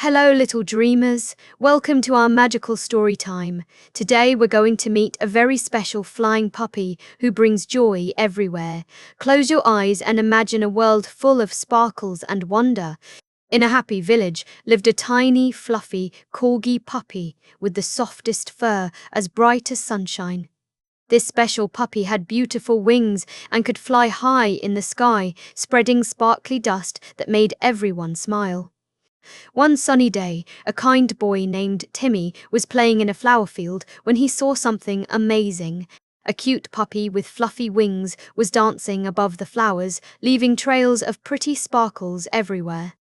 Hello, little dreamers. Welcome to our magical story time. Today we're going to meet a very special flying puppy who brings joy everywhere. Close your eyes and imagine a world full of sparkles and wonder. In a happy village lived a tiny, fluffy Corgi puppy with the softest fur as bright as sunshine. This special puppy had beautiful wings and could fly high in the sky, spreading sparkly dust that made everyone smile. One sunny day, a kind boy named Timmy was playing in a flower field when he saw something amazing. A cute puppy with fluffy wings was dancing above the flowers, leaving trails of pretty sparkles everywhere.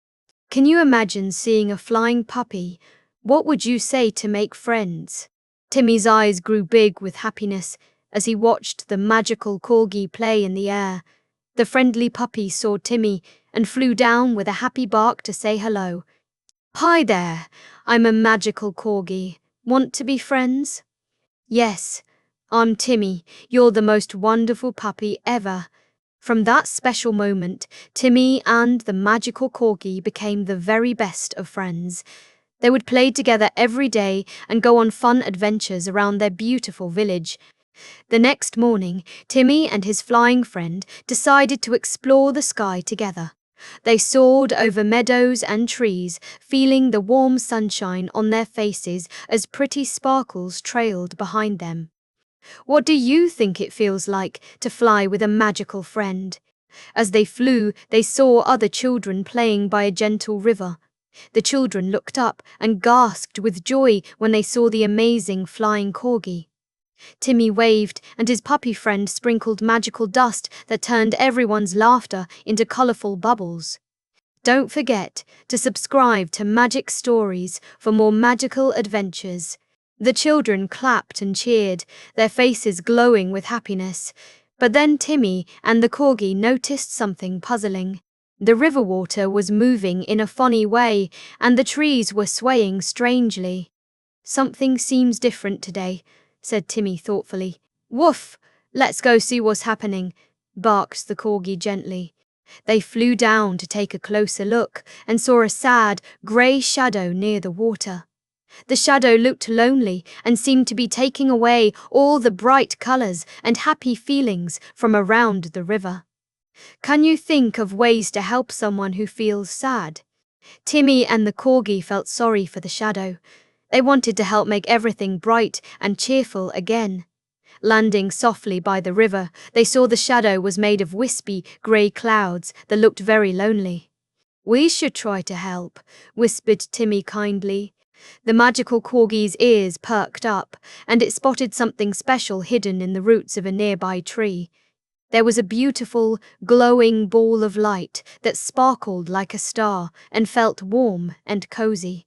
Can you imagine seeing a flying puppy? What would you say to make friends? Timmy's eyes grew big with happiness as he watched the magical corgi play in the air. The friendly puppy saw Timmy and flew down with a happy bark to say hello. "Hi there, I'm a magical corgi. Want to be friends?" "Yes, I'm Timmy. You're the most wonderful puppy ever." From that special moment, Timmy and the magical corgi became the very best of friends. They would play together every day and go on fun adventures around their beautiful village. The next morning, Timmy and his flying friend decided to explore the sky together. They soared over meadows and trees, feeling the warm sunshine on their faces as pretty sparkles trailed behind them. What do you think it feels like to fly with a magical friend? As they flew, they saw other children playing by a gentle river. The children looked up and gasped with joy when they saw the amazing flying corgi. Timmy waved, and his puppy friend sprinkled magical dust that turned everyone's laughter into colorful bubbles. Don't forget to subscribe to Magic Stories for more magical adventures. The children clapped and cheered, their faces glowing with happiness. But then Timmy and the corgi noticed something puzzling. The river water was moving in a funny way, and the trees were swaying strangely. "Something seems different today," said Timmy thoughtfully. "Woof! Let's go see what's happening," barked the corgi gently. They flew down to take a closer look and saw a sad, grey shadow near the water. The shadow looked lonely and seemed to be taking away all the bright colours and happy feelings from around the river. Can you think of ways to help someone who feels sad? Timmy and the corgi felt sorry for the shadow. They wanted to help make everything bright and cheerful again. Landing softly by the river, they saw the shadow was made of wispy, grey clouds that looked very lonely. "We should try to help," whispered Timmy kindly. The magical corgi's ears perked up, and it spotted something special hidden in the roots of a nearby tree. There was a beautiful, glowing ball of light that sparkled like a star and felt warm and cozy.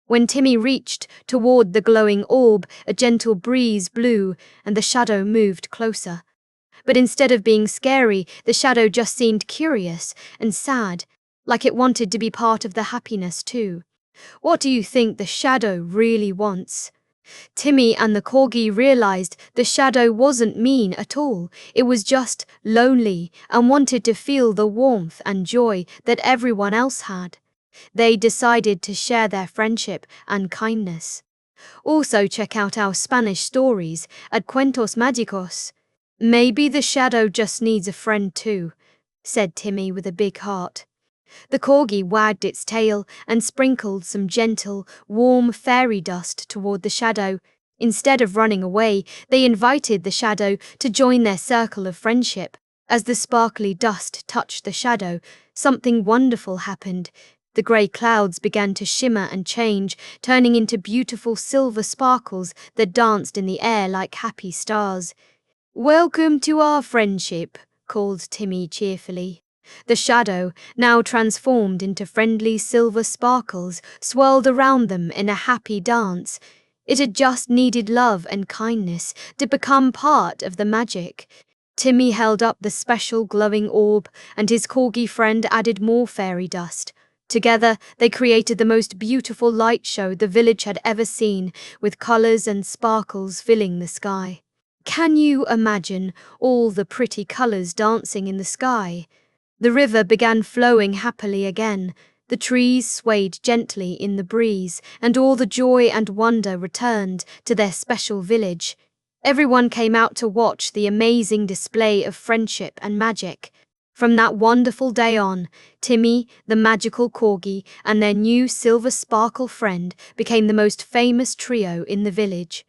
When Timmy reached toward the glowing orb, a gentle breeze blew and the shadow moved closer. But instead of being scary, the shadow just seemed curious and sad, like it wanted to be part of the happiness too. What do you think the shadow really wants? Timmy and the corgi realized the shadow wasn't mean at all. It was just lonely and wanted to feel the warmth and joy that everyone else had. They decided to share their friendship and kindness. Also check out our Spanish stories at Cuentos Mágicos. "Maybe the shadow just needs a friend too," said Timmy with a big heart. The corgi wagged its tail and sprinkled some gentle, warm fairy dust toward the shadow. Instead of running away, they invited the shadow to join their circle of friendship. As the sparkly dust touched the shadow, something wonderful happened. The grey clouds began to shimmer and change, turning into beautiful silver sparkles that danced in the air like happy stars. "Welcome to our friendship," called Timmy cheerfully. The shadow, now transformed into friendly silver sparkles, swirled around them in a happy dance. It had just needed love and kindness to become part of the magic. Timmy held up the special glowing orb, and his corgi friend added more fairy dust. Together, they created the most beautiful light show the village had ever seen, with colours and sparkles filling the sky. Can you imagine all the pretty colours dancing in the sky? The river began flowing happily again. The trees swayed gently in the breeze, and all the joy and wonder returned to their special village. Everyone came out to watch the amazing display of friendship and magic. From that wonderful day on, Timmy, the magical corgi, and their new silver sparkle friend became the most famous trio in the village.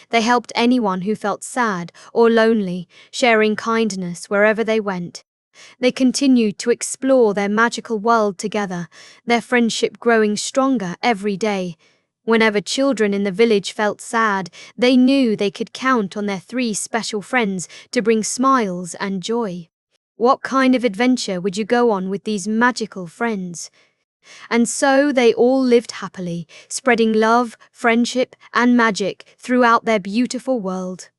They helped anyone who felt sad or lonely, sharing kindness wherever they went. They continued to explore their magical world together, their friendship growing stronger every day. Whenever children in the village felt sad, they knew they could count on their three special friends to bring smiles and joy. What kind of adventure would you go on with these magical friends? And so they all lived happily, spreading love, friendship, and magic throughout their beautiful world.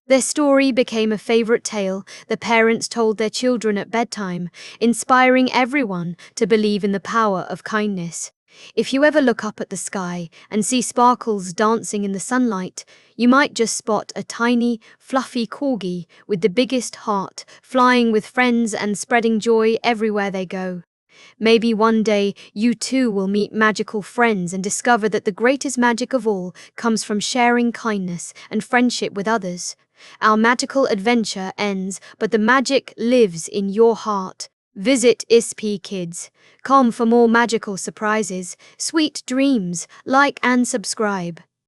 Their story became a favorite tale the parents told their children at bedtime, inspiring everyone to believe in the power of kindness. If you ever look up at the sky and see sparkles dancing in the sunlight, you might just spot a tiny, fluffy corgi with the biggest heart, flying with friends and spreading joy everywhere they go. Maybe one day you too will meet magical friends and discover that the greatest magic of all comes from sharing kindness and friendship with others. Our magical adventure ends, but the magic lives in your heart. Visit SCP-Kids.com for more magical surprises, sweet dreams, like and subscribe.